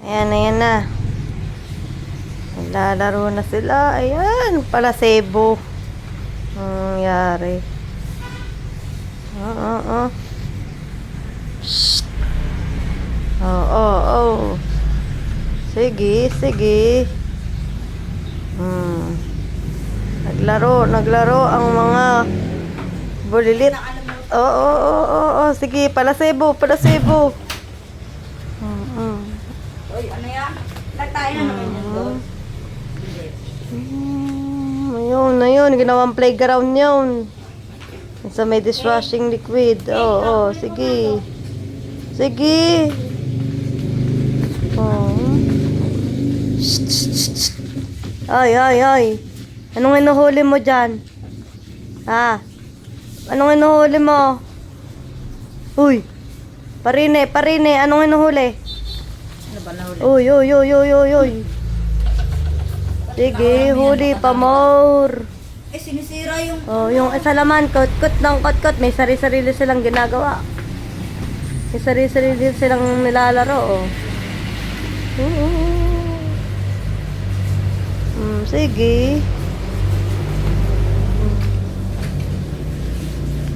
Ayan, ayan na. Naglalaro na sila. Ayan, pala sebo. Nangyari. Shh. Oh. Sige, sige. Naglaro ang mga bulilit. Oo. Sige, pala sebo. Uy, ano yan? Nagtayo na naman yun doon. Ayun. Ginawang playground yun. Sa may dishwashing liquid. Oo, sige. Sige. Oh. Shh. Ay. Anong inuhuli mo dyan? Ha? Anong inuhuli mo? Uy. Parine. Anong inuhuli? Ano ba nahuli? Uy. Sige, huli pa more. Sinisira yung... Oh, yung isa laman, kot. May sarili-sarili silang ginagawa. May sarili-sarili silang nilalaro, oh. Sige.